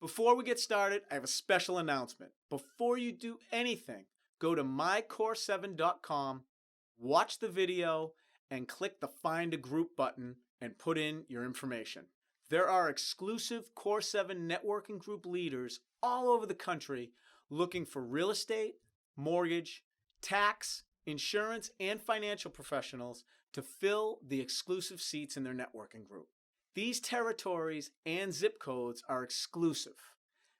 Before we get started, I have a special announcement. Before you do anything, go to mycore7.com, watch the video, and click the Find a Group button and put in your information. There are exclusive Core 7 networking group leaders all over the country looking for real estate, mortgage, tax, insurance, and financial professionals to fill the exclusive seats in their networking group. These territories and zip codes are exclusive,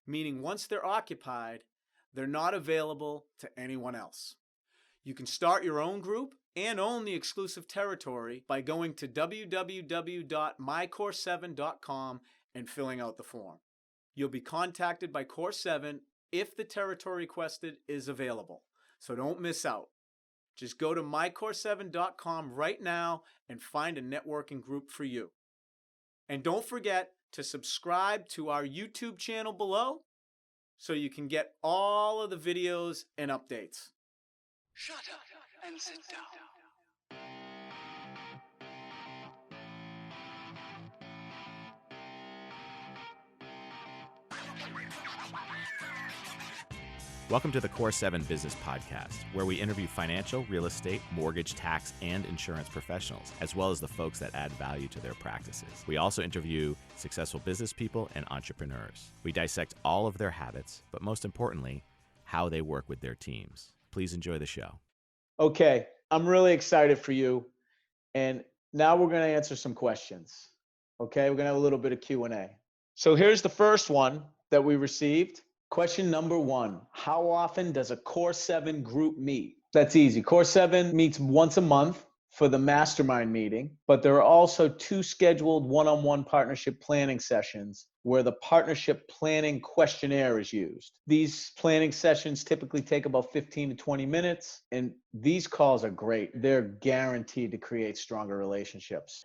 meaning once they're occupied, they're not available to anyone else. You can start your own group and own the exclusive territory by going to www.mycore7.com and filling out the form. You'll be contacted by Core 7 if the territory requested is available, so don't miss out. Just go to mycore7.com right now and find a networking group for you. And don't forget to subscribe to our YouTube channel below so you can get all of the videos and updates. Shut up and sit down. Welcome to the Core 7 Business Podcast, where we interview financial, real estate, mortgage, tax, and insurance professionals, as well as the folks that add value to their practices. We also interview successful business people and entrepreneurs. We dissect all of their habits, but most importantly, how they work with their teams. Please enjoy the show. Okay, I'm really excited for you. And now we're going to answer some questions. Okay, we're going to have a little bit of Q&A. So here's the first one that we received. Question number 1, how often does a Core 7 group meet? That's easy. Core 7 meets once a month for the mastermind meeting, but there are also 2 scheduled one-on-one partnership planning sessions where the partnership planning questionnaire is used. These planning sessions typically take about 15 to 20 minutes, and these calls are great. They're guaranteed to create stronger relationships.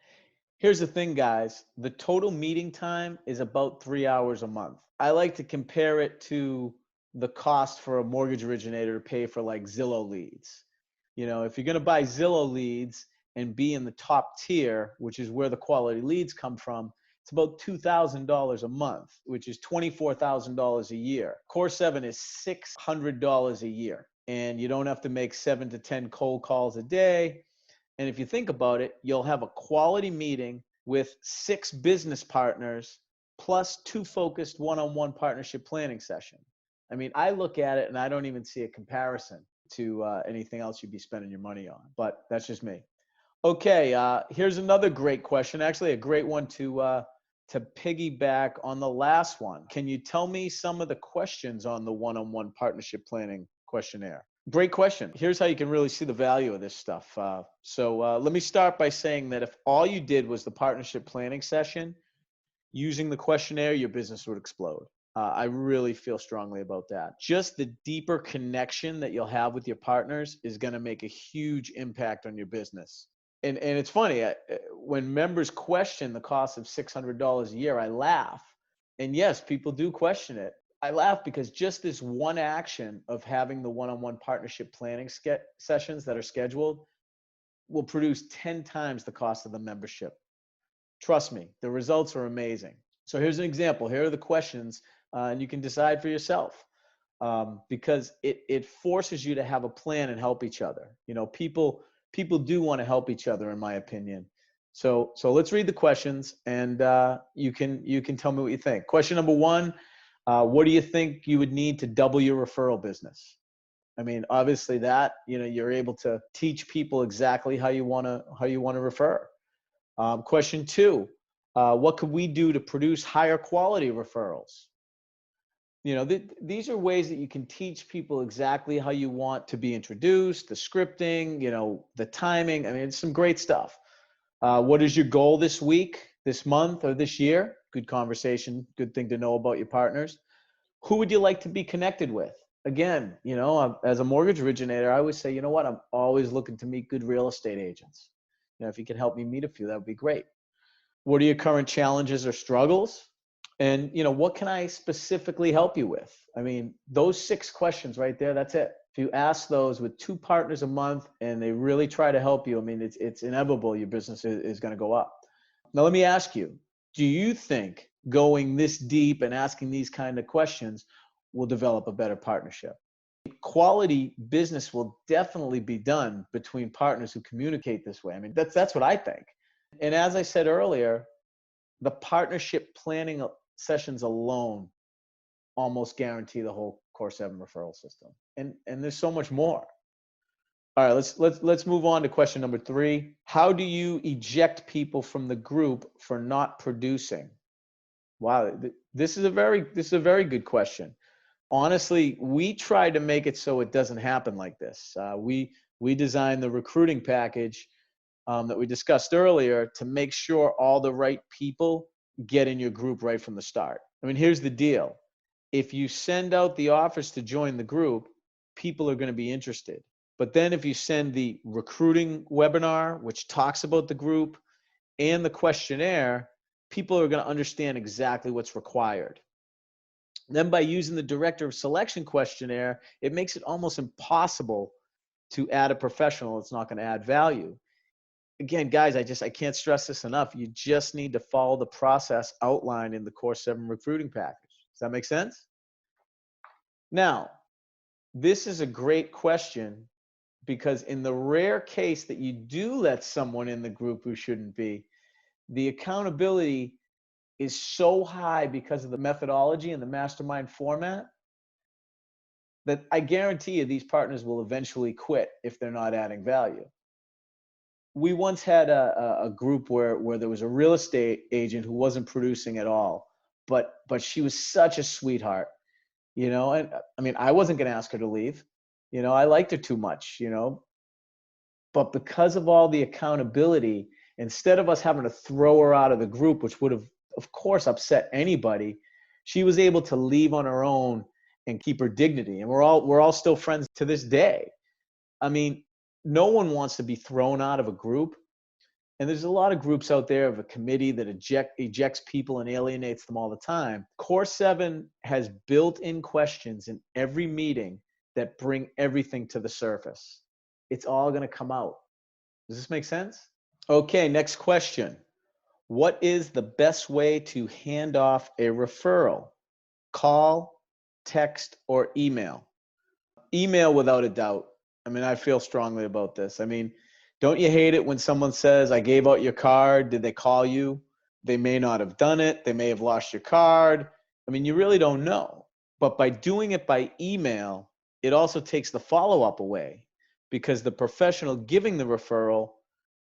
Here's the thing, guys. The total meeting time is about 3 hours a month. I like to compare it to the cost for a mortgage originator to pay for like Zillow leads. You know, if you're going to buy Zillow leads and be in the top tier, which is where the quality leads come from, it's about $2,000 a month, which is $24,000 a year. Core 7 is $600 a year, and you don't have to make 7 to 10 cold calls a day. And if you think about it, you'll have a quality meeting with 6 business partners plus 2 focused one-on-one partnership planning session. I mean, I look at it and I don't even see a comparison to anything else you'd be spending your money on, but that's just me. Okay, here's another great question. Actually, a great one to piggyback on the last one. Can you tell me some of the questions on the one-on-one partnership planning questionnaire? Great question. Here's how you can really see the value of this stuff. So let me start by saying that if all you did was the partnership planning session, using the questionnaire, your business would explode. I really feel strongly about that. Just the deeper connection that you'll have with your partners is going to make a huge impact on your business. And it's funny, when members question the cost of $600 a year, I laugh. And yes, people do question it. I laugh because just this one action of having the one-on-one partnership planning sessions that are scheduled will produce 10 times the cost of the membership. Trust me, the results are amazing. So here's an example. Here are the questions, and you can decide for yourself, because it forces you to have a plan and help each other. You know, people do want to help each other, in my opinion. So let's read the questions, and you can tell me what you think. Question number 1, what do you think you would need to double your referral business? I mean, obviously that, you know, you're able to teach people exactly how you want to refer. Question 2, what could we do to produce higher quality referrals? You know, these are ways that you can teach people exactly how you want to be introduced, the scripting, you know, the timing. I mean, it's some great stuff. What is your goal this week, this month, or this year? Good conversation, good thing to know about your partners. Who would you like to be connected with? Again, you know, as a mortgage originator, I always say, you know what, I'm always looking to meet good real estate agents. You know, if you could help me meet a few, that would be great. What are your current challenges or struggles? And, you know, what can I specifically help you with? I mean, those 6 questions right there, that's it. If you ask those with 2 partners a month and they really try to help you, I mean, it's inevitable your business is going to go up. Now, let me ask you, Do you think going this deep and asking these kind of questions will develop a better partnership? Quality business will definitely be done between partners who communicate this way. I mean, that's what I think. And as I said earlier, the partnership planning sessions alone almost guarantee the whole Core 7 referral system. And there's so much more. All right, let's move on to question number 3. How do you eject people from the group for not producing? Wow, this is a very good question. Honestly, we try to make it so it doesn't happen like this. We designed the recruiting package that we discussed earlier to make sure all the right people get in your group right from the start. I mean, here's the deal. If you send out the offers to join the group, people are going to be interested. But then if you send the recruiting webinar, which talks about the group, and the questionnaire, people are going to understand exactly what's required. Then by using the director of selection questionnaire, it makes it almost impossible to add a professional that's not going to add value. Again, guys, I can't stress this enough. You just need to follow the process outlined in the Core 7 recruiting package. Does that make sense? Now, this is a great question because in the rare case that you do let someone in the group who shouldn't be, the accountability is so high because of the methodology and the mastermind format that I guarantee you these partners will eventually quit if they're not adding value. We once had a group where there was a real estate agent who wasn't producing at all, but she was such a sweetheart, you know, and I mean, I wasn't going to ask her to leave, you know, I liked her too much, you know, but because of all the accountability, instead of us having to throw her out of the group, which would have, of course, upset anybody, she was able to leave on her own and keep her dignity. And we're all still friends to this day. I mean, no one wants to be thrown out of a group. And there's a lot of groups out there of a committee that ejects people and alienates them all the time. Core 7 has built-in questions in every meeting that bring everything to the surface. It's all going to come out. Does this make sense? Okay, next question. What is the best way to hand off a referral? Call, text, or email? Email without a doubt. I mean, I feel strongly about this. I mean, don't you hate it when someone says, I gave out your card, did they call you? They may not have done it. They may have lost your card. I mean, you really don't know. But by doing it by email, it also takes the follow-up away because the professional giving the referral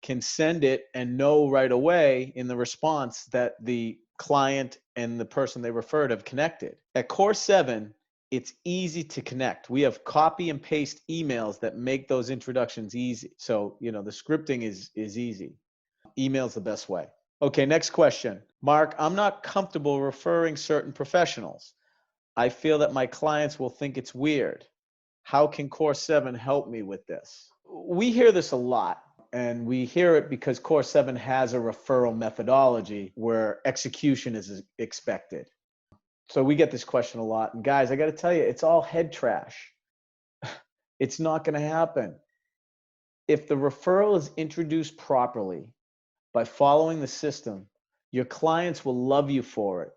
can send it and know right away in the response that the client and the person they referred have connected. At Core 7, it's easy to connect. We have copy and paste emails that make those introductions easy. So, you know, the scripting is easy. Email's the best way. Okay, next question. Mark, I'm not comfortable referring certain professionals. I feel that my clients will think it's weird. How can Core 7 help me with this? We hear this a lot, and we hear it because Core 7 has a referral methodology where execution is expected. So we get this question a lot. And guys, I got to tell you, it's all head trash. It's not going to happen. If the referral is introduced properly by following the system, your clients will love you for it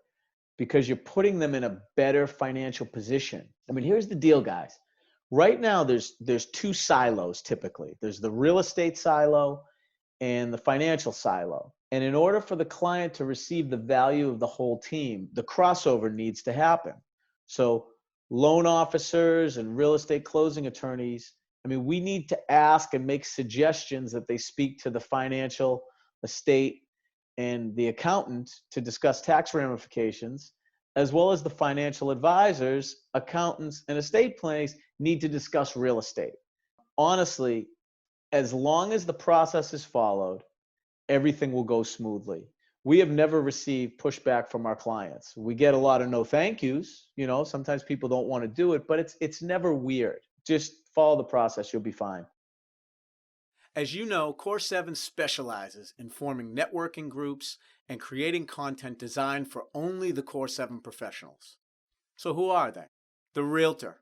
because you're putting them in a better financial position. I mean, here's the deal, guys. Right now, there's 2 silos typically. There's the real estate silo and the financial silo. And in order for the client to receive the value of the whole team, the crossover needs to happen. So loan officers and real estate closing attorneys, I mean, we need to ask and make suggestions that they speak to the financial, estate, and the accountant to discuss tax ramifications, as well as the financial advisors, accountants, and estate planners need to discuss real estate. Honestly, as long as the process is followed, everything will go smoothly. We have never received pushback from our clients. We get a lot of no thank yous. You know, sometimes people don't want to do it, but it's never weird. Just follow the process. You'll be fine. As you know, Core 7 specializes in forming networking groups and creating content designed for only the Core 7 professionals. So who are they? The realtor,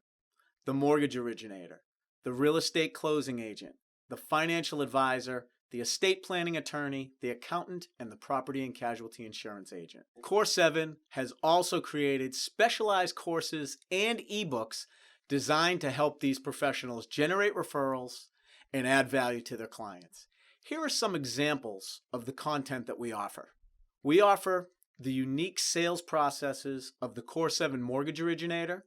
the mortgage originator, the real estate closing agent, the financial advisor, the estate planning attorney, the accountant, and the property and casualty insurance agent. Core 7 has also created specialized courses and ebooks designed to help these professionals generate referrals and add value to their clients. Here are some examples of the content that we offer. We offer the unique sales processes of the Core 7 mortgage originator,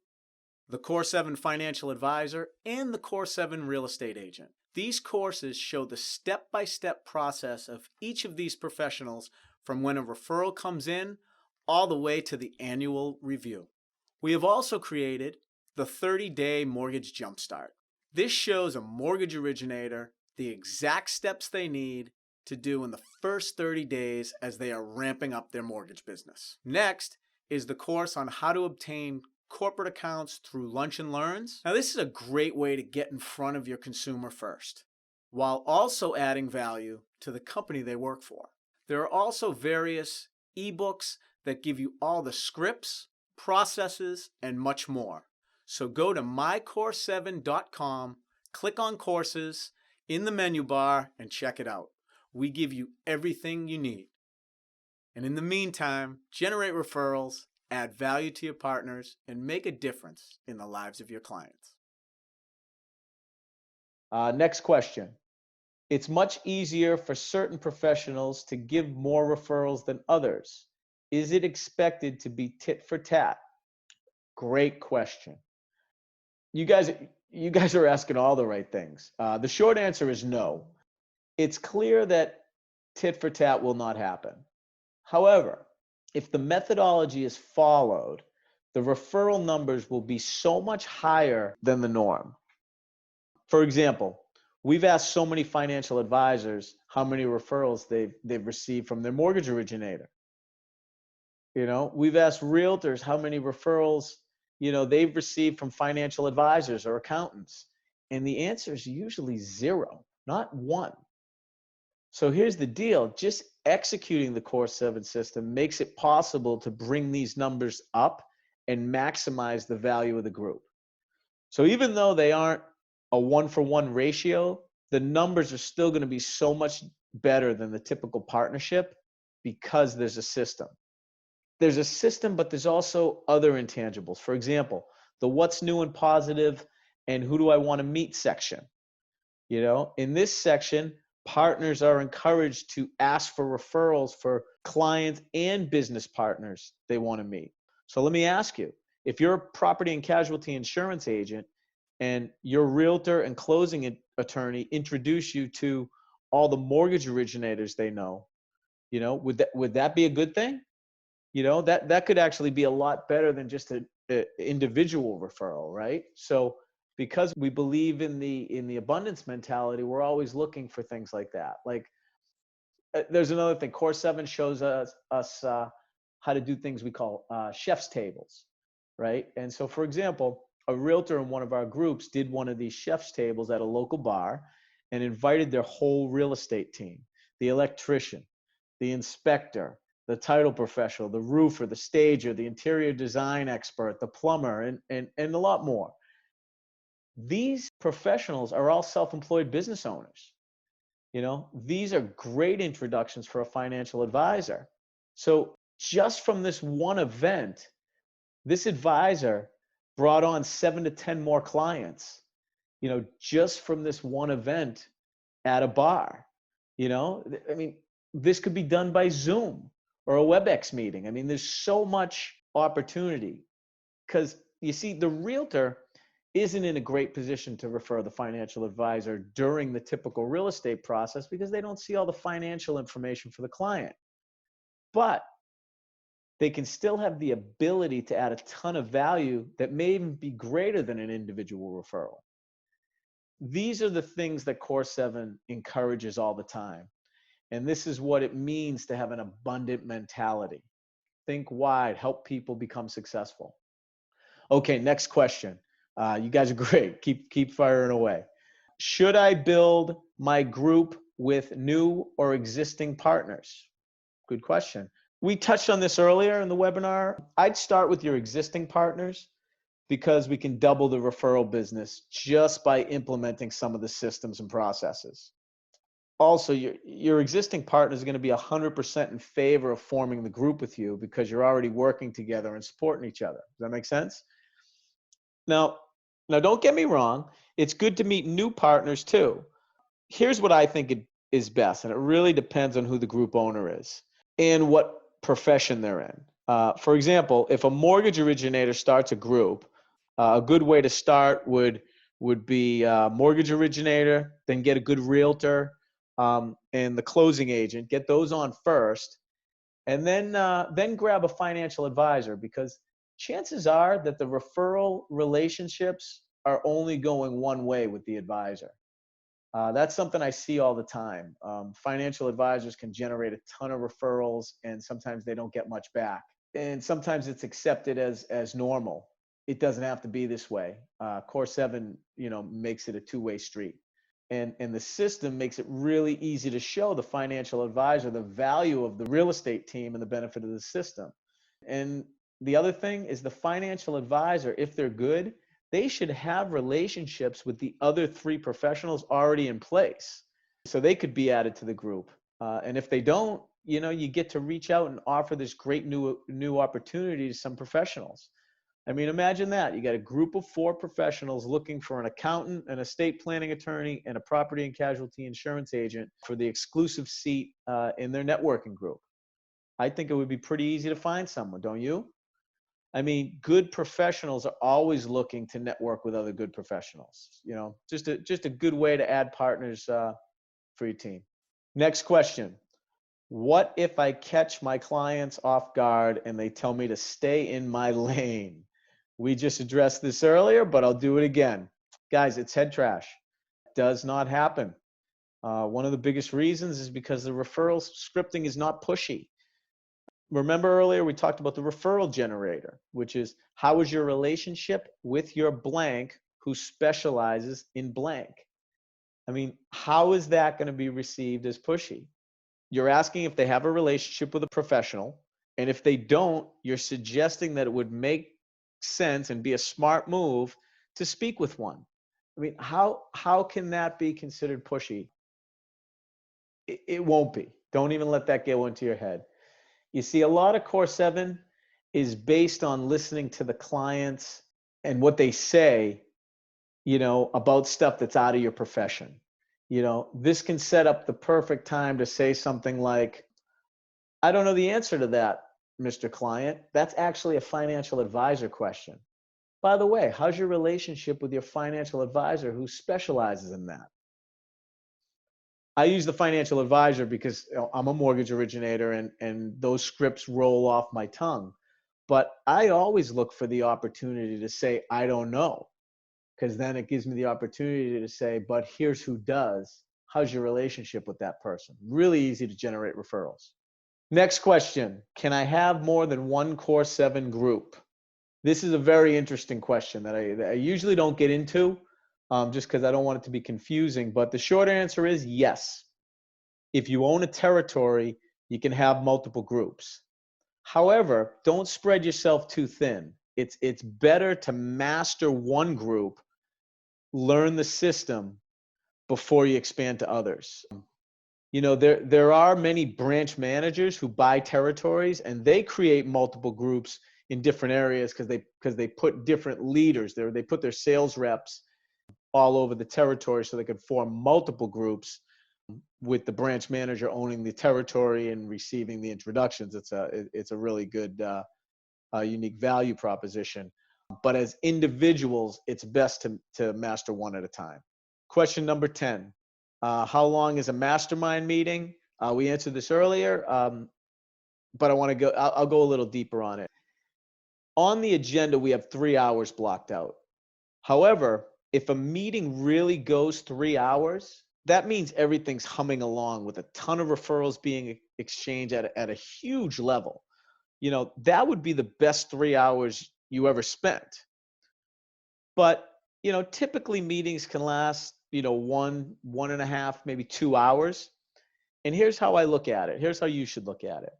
the Core 7 financial advisor, and the Core 7 real estate agent. These courses show the step-by-step process of each of these professionals from when a referral comes in all the way to the annual review. We have also created the 30-day mortgage jumpstart. This shows a mortgage originator the exact steps they need to do in the first 30 days as they are ramping up their mortgage business. Next is the course on how to obtain corporate accounts through Lunch and Learns. Now, this is a great way to get in front of your consumer first, while also adding value to the company they work for. There are also various ebooks that give you all the scripts, processes, and much more. So go to mycore7.com, click on courses in the menu bar, and check it out. We give you everything you need. And in the meantime, generate referrals, add value to your partners, and make a difference in the lives of your clients. Next question. It's much easier for certain professionals to give more referrals than others. Is it expected to be tit for tat? Great question. You guys are asking all the right things. The short answer is no. It's clear that tit for tat will not happen. However, if the methodology is followed, the referral numbers will be so much higher than the norm. For example, we've asked so many financial advisors how many referrals they've received from their mortgage originator. We've asked realtors how many referrals they've received from financial advisors or accountants. And the answer is usually 0, not 1. So here's the deal. Just executing the Core 7 system makes it possible to bring these numbers up and maximize the value of the group. So even though they aren't a 1-for-1 ratio, the numbers are still going to be so much better than the typical partnership because there's a system. There's a system, but there's also other intangibles. For example, the what's new and positive and who do I want to meet section. In this section, partners are encouraged to ask for referrals for clients and business partners they want to meet. So let me ask you, if you're a property and casualty insurance agent and your realtor and closing attorney introduce you to all the mortgage originators they know, would that be a good thing? That could actually be a lot better than just an individual referral, right? So because we believe in the abundance mentality, we're always looking for things like that. Like there's another thing. Core 7 shows us how to do things we call chef's tables, right? And so, for example, a realtor in one of our groups did one of these chef's tables at a local bar and invited their whole real estate team, the electrician, the inspector, the title professional, the roofer, the stager, the interior design expert, the plumber, and a lot more. These professionals are all self-employed business owners. These are great introductions for a financial advisor. So just from this one event, this advisor brought on 7 to 10 more clients, just from this one event at a bar. This could be done by Zoom or a WebEx meeting. There's so much opportunity because you see, the realtor isn't in a great position to refer the financial advisor during the typical real estate process because they don't see all the financial information for the client. But they can still have the ability to add a ton of value that may even be greater than an individual referral. These are the things that Core 7 encourages all the time. And this is what it means to have an abundant mentality. Think wide, help people become successful. Okay, next question. You guys are great. Keep firing away. Should I build my group with new or existing partners? Good question. We touched on this earlier in the webinar. I'd start with your existing partners because we can double the referral business just by implementing some of the systems and processes. Also, your existing partner is going to be 100% in favor of forming the group with you because you're already working together and supporting each other. Does that make sense? Now, don't get me wrong. It's good to meet new partners too. Here's what I think it is best, and it really depends on who the group owner is and what profession they're in. For example, if a mortgage originator starts a group, a good way to start would be mortgage originator, then get a good realtor, and the closing agent. Get those on first, and then grab a financial advisor, because chances are that the referral relationships are only going one way with the advisor. That's something I see all the time. Financial advisors can generate a ton of referrals, and sometimes they don't get much back. And sometimes it's accepted as normal. It doesn't have to be this way. Core 7, makes it a two-way street. And the system makes it really easy to show the financial advisor the value of the real estate team and the benefit of the system. And the other thing is, the financial advisor, if they're good, they should have relationships with the other 3 professionals already in place, so they could be added to the group. And if they don't, you get to reach out and offer this great new opportunity to some professionals. I mean, imagine that. You got a group of 4 professionals looking for an accountant, an estate planning attorney, and a property and casualty insurance agent for the exclusive seat in their networking group. I think it would be pretty easy to find someone, don't you? I mean, good professionals are always looking to network with other good professionals. Just a good way to add partners for your team. Next question. What if I catch my clients off guard and they tell me to stay in my lane? We just addressed this earlier, but I'll do it again. Guys, it's head trash. It does not happen. One of the biggest reasons is because the referral scripting is not pushy. Remember earlier we talked about the referral generator, which is, how is your relationship with your blank who specializes in blank? I mean, how is that going to be received as pushy? You're asking if they have a relationship with a professional, and if they don't, you're suggesting that it would make sense and be a smart move to speak with one. I mean, how can that be considered pushy? It won't be. Don't even let that go into your head. You see, a lot of Core 7 is based on listening to the clients and what they say, about stuff that's out of your profession. This can set up the perfect time to say something like, I don't know the answer to that, Mr. Client. That's actually a financial advisor question. By the way, how's your relationship with your financial advisor who specializes in that? I use the financial advisor because I'm a mortgage originator, and those scripts roll off my tongue. But I always look for the opportunity to say, I don't know, because then it gives me the opportunity to say, but here's who does. How's your relationship with that person? Really easy to generate referrals. Next question. Can I have more than one Core 7 group? This is a very interesting question that I usually don't get into, just because I don't want it to be confusing. But the short answer is yes. If you own a territory, you can have multiple groups. However, don't spread yourself too thin. It's better to master one group, learn the system before you expand to others. There are many branch managers who buy territories, and they create multiple groups in different areas because they put different leaders there. They put their sales reps all over the territory so they could form multiple groups with the branch manager owning the territory and receiving the introductions. It's a really good unique value proposition. But as individuals, it's best to master one at a time. Question number 10. How long is a mastermind meeting? We answered this earlier, but I'll go a little deeper on it. On the agenda, we have 3 hours blocked out. However, if a meeting really goes 3 hours, that means everything's humming along with a ton of referrals being exchanged at a huge level. That would be the best 3 hours you ever spent. But, typically meetings can last, 1.5, maybe 2 hours. And here's how I look at it. Here's how you should look at it.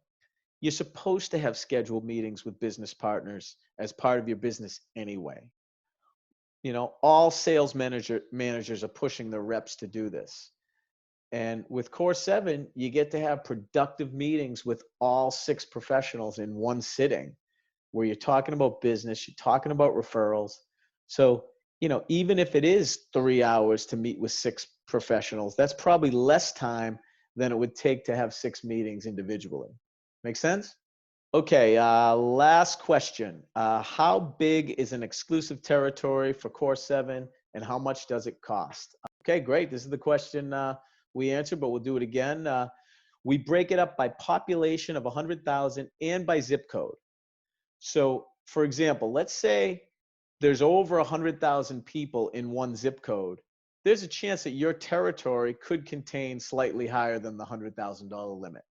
You're supposed to have scheduled meetings with business partners as part of your business anyway. All sales managers are pushing their reps to do this. And with Core 7, you get to have productive meetings with all 6 professionals in one sitting where you're talking about business, you're talking about referrals. So, even if it is 3 hours to meet with 6 professionals, that's probably less time than it would take to have 6 meetings individually. Make sense? Okay, last question. How big is an exclusive territory for Core 7 and how much does it cost? Okay, great. This is the question we answered, but we'll do it again. We break it up by population of 100,000 and by zip code. So, for example, let's say there's over 100,000 people in one zip code. There's a chance that your territory could contain slightly higher than the $100,000 limit.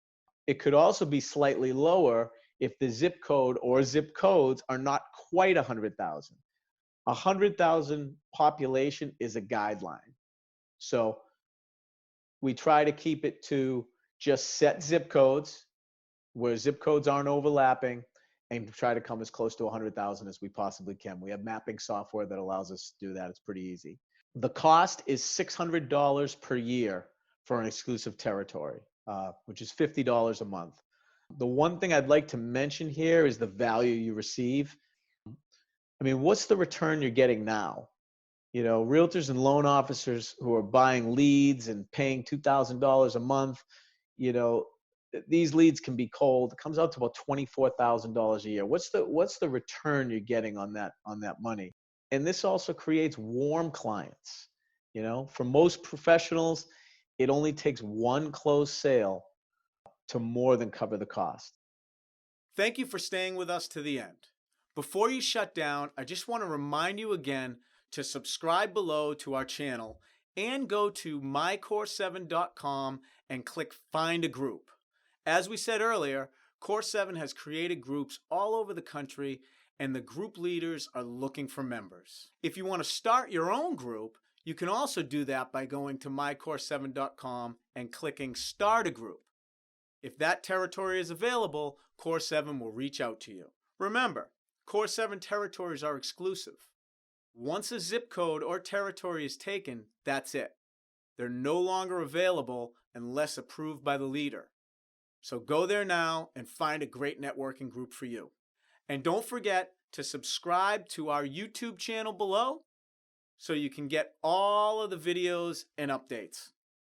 It could also be slightly lower if the zip code or zip codes are not quite 100,000. 100,000 population is a guideline. So we try to keep it to just set zip codes where zip codes aren't overlapping and try to come as close to 100,000 as we possibly can. We have mapping software that allows us to do that. It's pretty easy. The cost is $600 per year for an exclusive territory, which is $50 a month. The one thing I'd like to mention here is the value you receive. I mean, what's the return you're getting now? Realtors and loan officers who are buying leads and paying $2,000 a month, these leads can be cold. It comes out to about $24,000 a year. What's the return you're getting on that money? And this also creates warm clients. For most professionals, it only takes one closed sale to more than cover the cost. Thank you for staying with us to the end. Before you shut down, I just want to remind you again to subscribe below to our channel and go to mycore7.com and click Find a Group. As we said earlier, Core 7 has created groups all over the country and the group leaders are looking for members. If you want to start your own group, you can also do that by going to mycore7.com and clicking Start a Group. If that territory is available, Core 7 will reach out to you. Remember, Core 7 territories are exclusive. Once a zip code or territory is taken, that's it. They're no longer available unless approved by the leader. So go there now and find a great networking group for you. And don't forget to subscribe to our YouTube channel below so you can get all of the videos and updates.